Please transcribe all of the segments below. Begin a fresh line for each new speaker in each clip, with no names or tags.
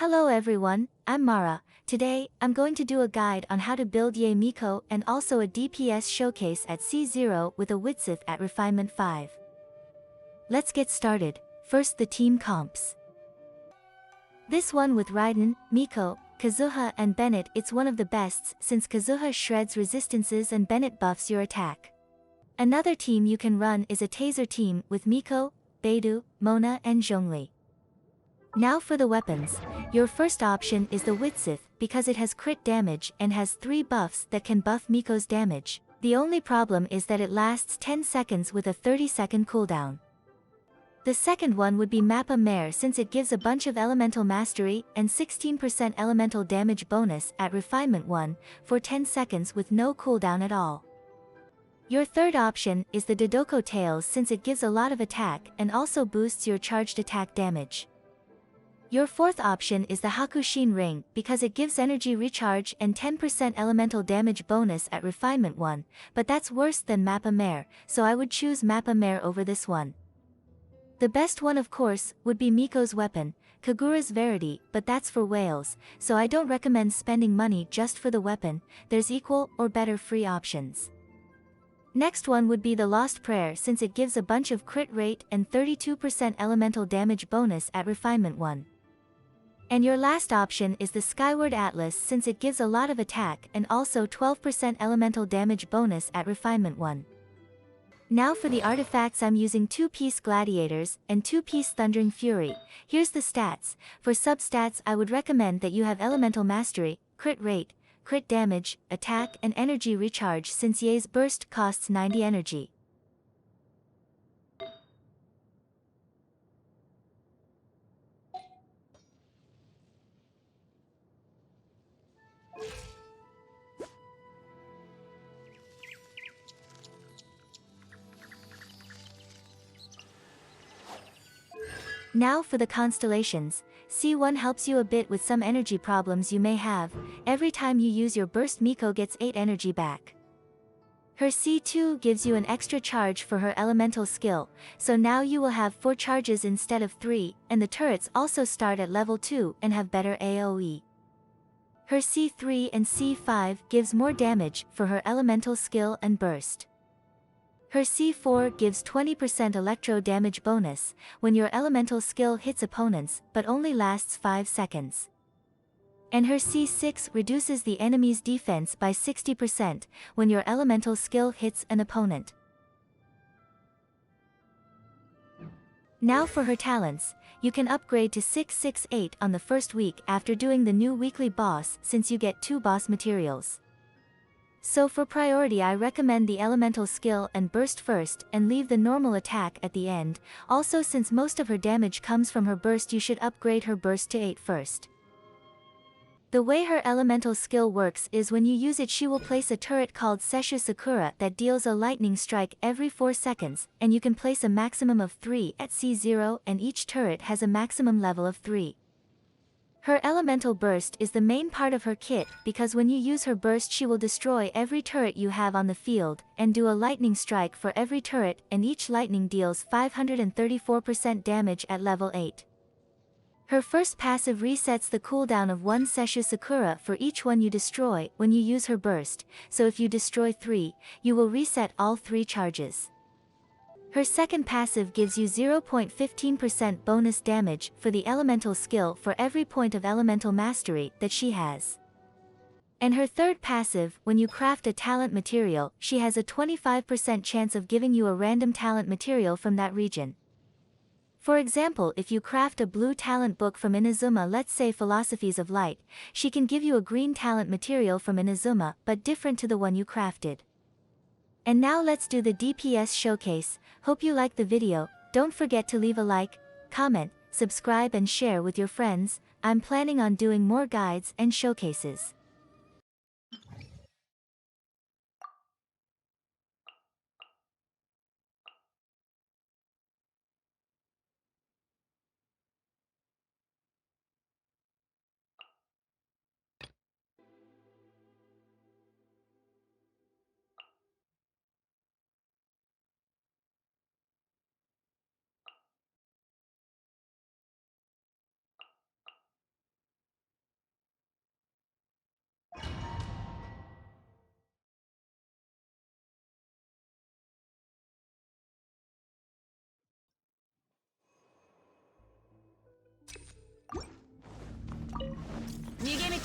Hello everyone, I'm Mara. Today, I'm going to do a guide on how to build Yae Miko and also a DPS showcase at C0 with a Widsith at Refinement 5. Let's get started. First, the team comps. This one with Raiden, Miko, Kazuha and Bennett, it's one of the best since Kazuha shreds resistances and Bennett buffs your attack. Another team you can run is a Taser team with Miko, Beidou, Mona and Zhongli. Now for the weapons, your first option is the Widsith because it has crit damage and has 3 buffs that can buff Miko's damage. The only problem is that it lasts 10 seconds with a 30-second cooldown. The second one would be Mappa Mare since it gives a bunch of elemental mastery and 16% elemental damage bonus at Refinement 1 for 10 seconds with no cooldown at all. Your third option is the Dodoko Tails since it gives a lot of attack and also boosts your charged attack damage. Your fourth option is the Hakushin Ring because it gives energy recharge and 10% elemental damage bonus at Refinement 1, but that's worse than Mappa Mare, so I would choose Mappa Mare over this one. The best one of course, would be Miko's weapon, Kagura's Verity, but that's for whales, so I don't recommend spending money just for the weapon, there's equal or better free options. Next one would be the Lost Prayer since it gives a bunch of crit rate and 32% elemental damage bonus at Refinement 1. And your last option is the Skyward Atlas since it gives a lot of attack and also 12% elemental damage bonus at Refinement 1. Now for the artifacts, I'm using 2-piece Gladiators and 2-piece Thundering Fury. Here's the stats. For substats I would recommend that you have Elemental Mastery, Crit Rate, Crit Damage, Attack and Energy Recharge since Yae's burst costs 90 energy. Now for the constellations, C1 helps you a bit with some energy problems you may have. Every time you use your burst, Miko gets 8 energy back. Her C2 gives you an extra charge for her elemental skill, so now you will have 4 charges instead of 3, and the turrets also start at level 2 and have better AoE. Her C3 and C5 gives more damage for her elemental skill and burst. Her C4 gives 20% electro damage bonus when your elemental skill hits opponents but only lasts 5 seconds. And her C6 reduces the enemy's defense by 60% when your elemental skill hits an opponent. Now for her talents, you can upgrade to 668 on the first week after doing the new weekly boss since you get 2 boss materials. So for priority I recommend the elemental skill and burst first and leave the normal attack at the end. Also since most of her damage comes from her burst, you should upgrade her burst to 8 first. The way her elemental skill works is when you use it she will place a turret called Seshu Sakura that deals a lightning strike every 4 seconds, and you can place a maximum of 3 at C0 and each turret has a maximum level of 3. Her elemental burst is the main part of her kit because when you use her burst she will destroy every turret you have on the field and do a lightning strike for every turret, and each lightning deals 534% damage at level 8. Her first passive resets the cooldown of 1 Seshu Sakura for each one you destroy when you use her burst, so if you destroy 3, you will reset all 3 charges. Her second passive gives you 0.15% bonus damage for the elemental skill for every point of elemental mastery that she has. And her third passive, when you craft a talent material, she has a 25% chance of giving you a random talent material from that region. For example, if you craft a blue talent book from Inazuma, let's say Philosophies of Light, she can give you a green talent material from Inazuma but different to the one you crafted. And now let's do the DPS showcase. Hope you liked the video. Don't forget to leave a like, comment, subscribe and share with your friends. I'm planning on doing more guides and showcases.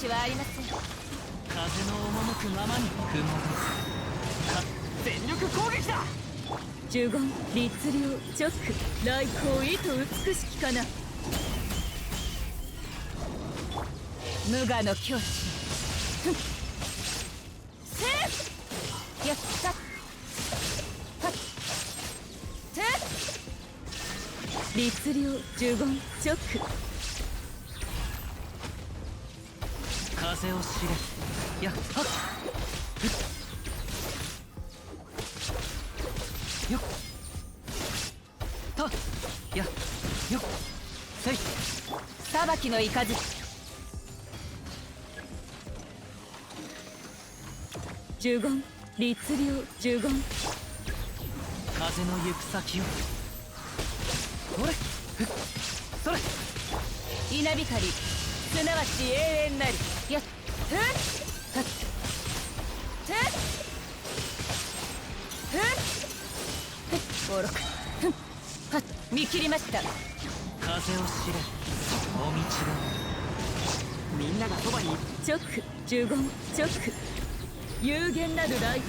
道はありません。
風の赴くままに雲全力攻撃だ。
呪言律令直来光意と美しきかな。無我の境地。せっやったはっせっ律令呪言直
風を知れ。やっはっよっとやよっせい
裁きの雷。呪言律令呪言
風の行く先をそれふっそれ
稲光すなわち永遠なり。やっふっはっふっふっふっおろくふんはっ見切りました。
風を知れお道がみんながそばに
直呪言直有限なる来天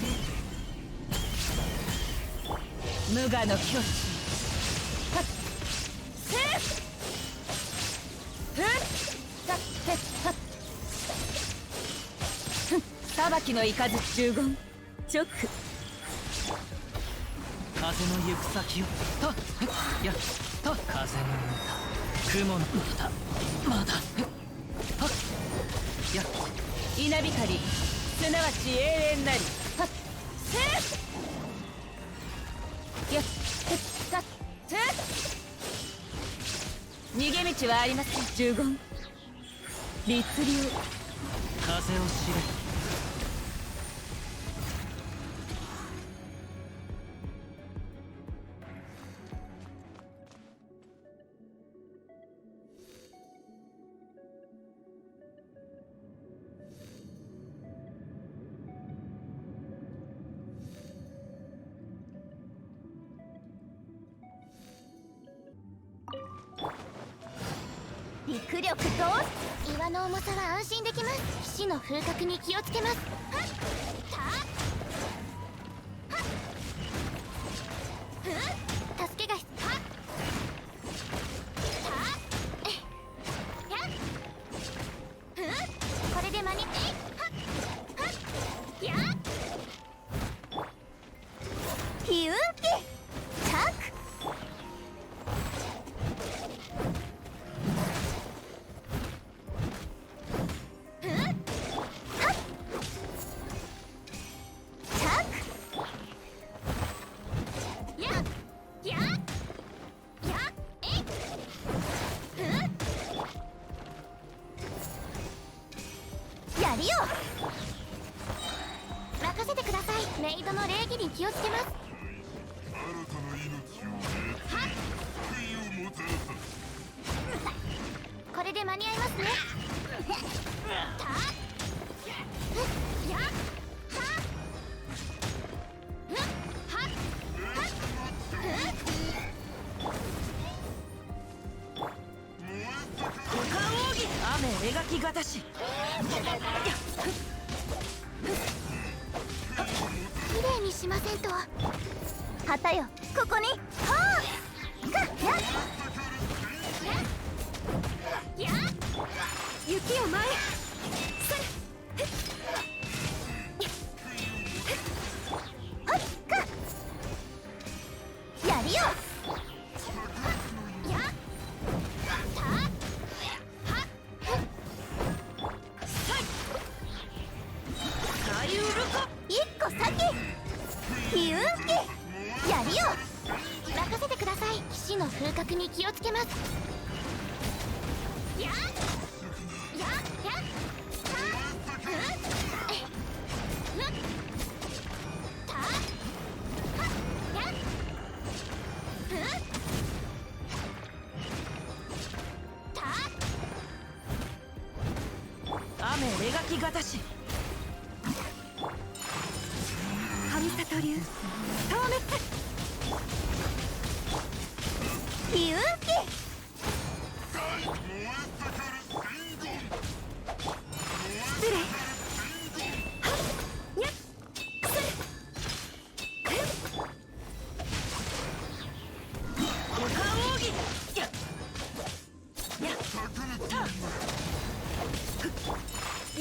無我の境地。はっせっふっさっへっはっふん裁きの雷。呪言直
風の行く先をとやっと風の歌雲の歌まだはっやっ
稲光すなわち永遠なり。はっせっやっへっさっせっ逃げ道はありません。呪言律令
風を知れ。
陸力と岩の重さは安心できます。騎士の風格に気をつけます。はっ助けがはっこれで間にやヒュンケチャックやるよ。任せてください。メイドの礼儀に気をつけます。これで間に合いますね。やっ
雨描きがたし
綺麗にしませんと。旗よここに。はあかやや雪を前それはっかやるよ。一個先ヒュンケやるよ。任せてください。騎士の風格に気をつけます。ややや
雨描きがたし
神里流消滅ヒュンケ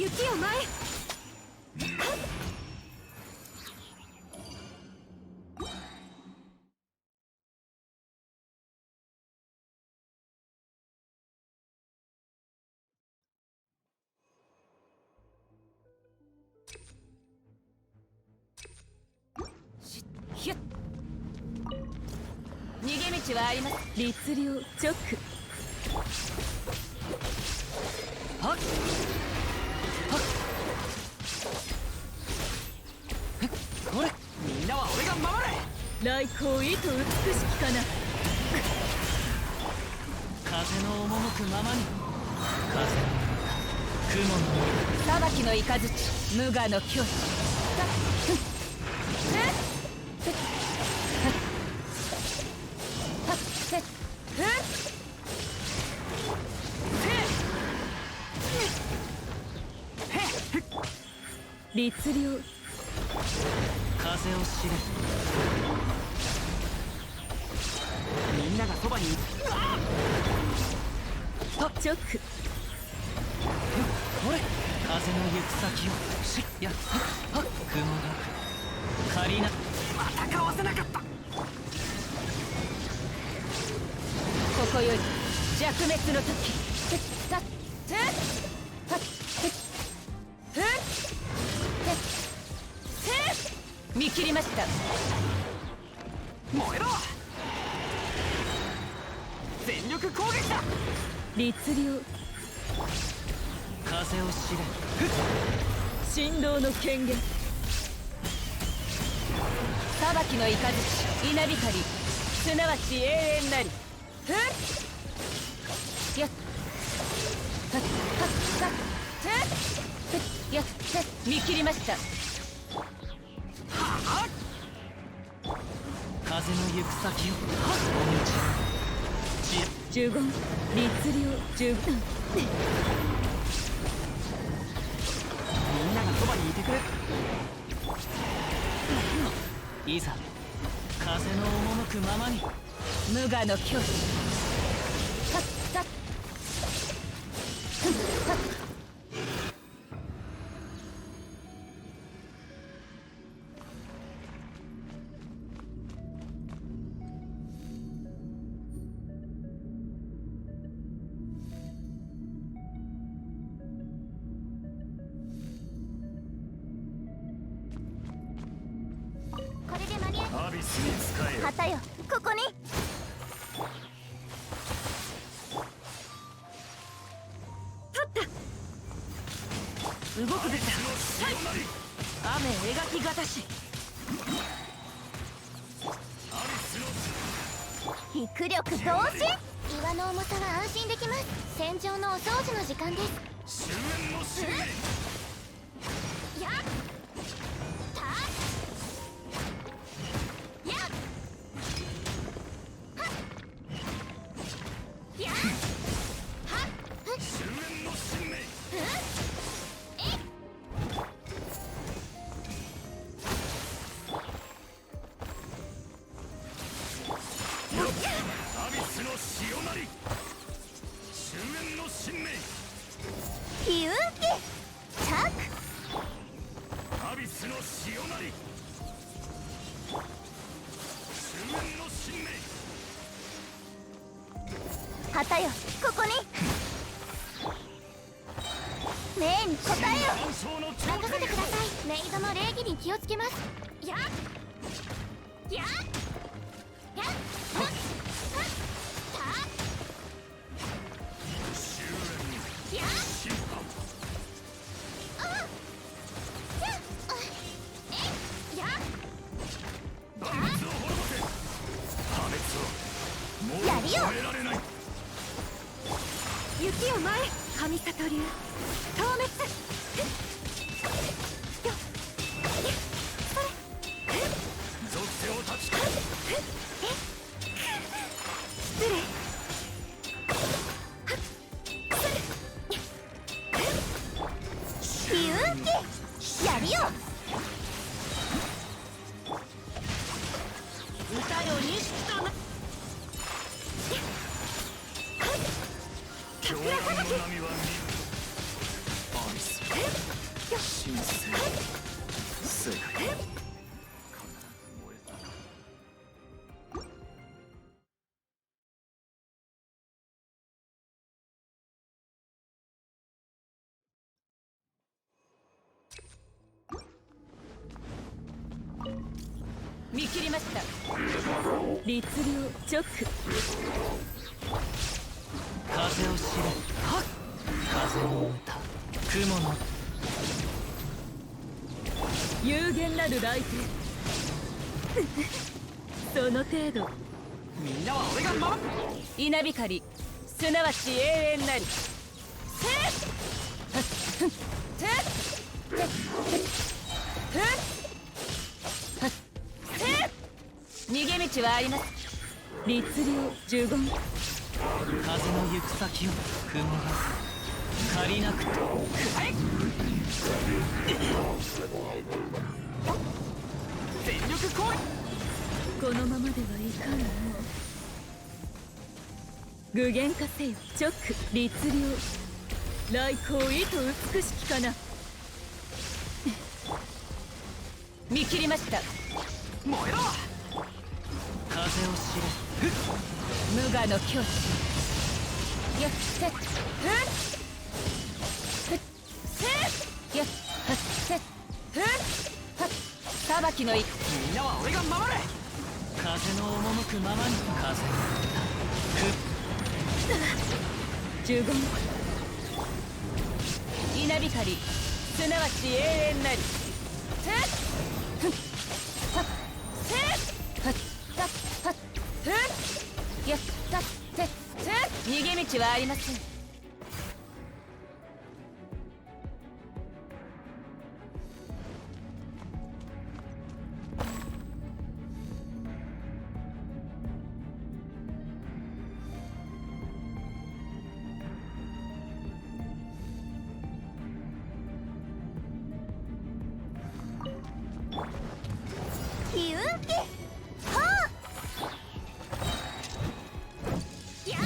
雪を前へ。ひゅっ、逃げ道はあります。律令直。
はっはっ、これみんなは俺が守れ。
来光意図美しきかな。
風の赴くままに。風の雲の
裁きの雷無我の境地。律令
風を知れ。みんながそばに。
直。
これ風の行く先をしやっはっ、雲が借りな。またかわせなかった。
ここより弱滅の時。見切りました。
燃えろ。全力攻撃だ。
律令
風を知れ。
神道の権限。裁きの雷稲光すなわち永遠なり。やっやっ見切りました。
風の行く先を。
呪言律令呪言。
みんながそばにいてくれ。いざ風の赴くままに。
無我の境地。
これで間に合う。
アビスに使えよ。
旗よ、ここに。
動くべきだ。雨描きがたし。
迫力同時。岩の重さは安心できます。戦場のお掃除の時間です。
終焉の使命。
やっ、たやっ、はっやっ、はっ
終焉の使命。アビスの潮なり。終焉の使命。
ヒウンキチャック。
アビスの潮なり。終焉の使命。
旗よ、ここに。命に応えよ。
暗礁の頂
任せて
点へ
ください。メイドの礼儀に気をつけます。やっやっやっはっはっ
終
たやっ
焉審判。
やっ
断滅を滅ぼせ。破滅をもう
やりよ
止められない。
雪を前神里流消滅。
属性を断ち。
失礼。
ヒウンキやりよ。
歌よ錦とな。
狂乱の波は見る。アビス。神聖世界
見切りました。律令直。
風を知れ。はっ。風の歌。雲の
有限なる来店。その程度。
みんなは俺が守る。
稲光、すなわち永遠なり。逃げ道はあります。律令呪言。
風の行く先を雲が借りなくと。全力攻撃。
このままではいかんの。具現化せよ直律令。来光意図美しきかな。見切りました。
燃えろ。風を知れ。
無我の境地。やっせっやっせっ裁きの一。
みんなは俺が守れ。風の赴くままに。風の
呪言。稲光、すなわち永遠なり。やったって逃げ道はありません。
ヒュンキはあやっ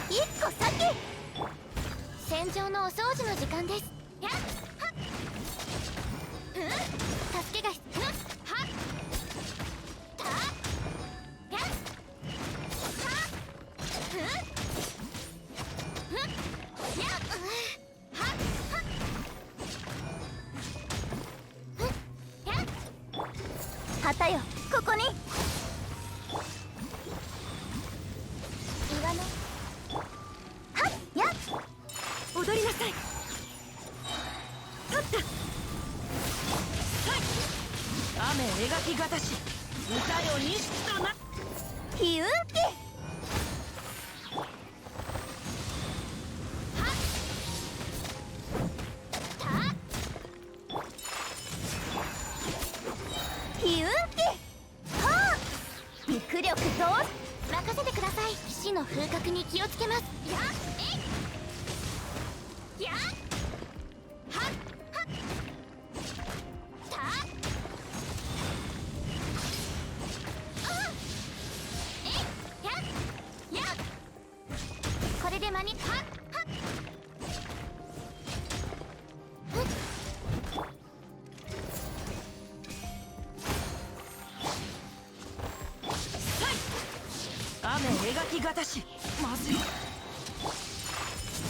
一個先。戦場のお掃除の時間です。やっはっ助けが必要。はったやっはやっはっやっ旗よここに。岩のはっやっ踊りなさい。立った
雨描きがたし歌よ錦とな。
ヒュンキヒュンキはあ肉力と任せてください。死の風格に気をつけます。やっえいやっはっはったえいやっやっこれで間にはっはっ
雨描きがたしまずい。
失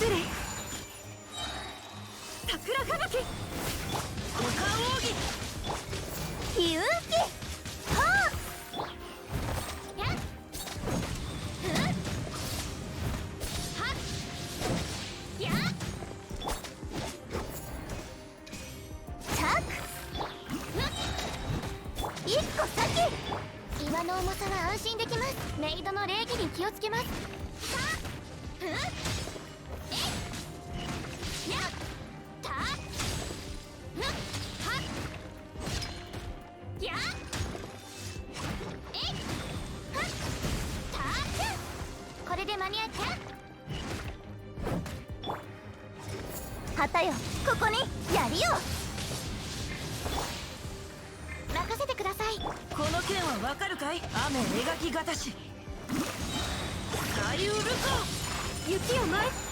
礼。桜吹雪
股間奥義。
ヒュンキはあやっはっやっチャック一個先。岩の重さは安心できます。メイドの礼儀に気をつけます。はっえいやったはっやえいはったこれで間に合った旗よここに槍よ任せてください。
この剣はわかるかい。雨描きがたし舞いうるぞ。雪を舞い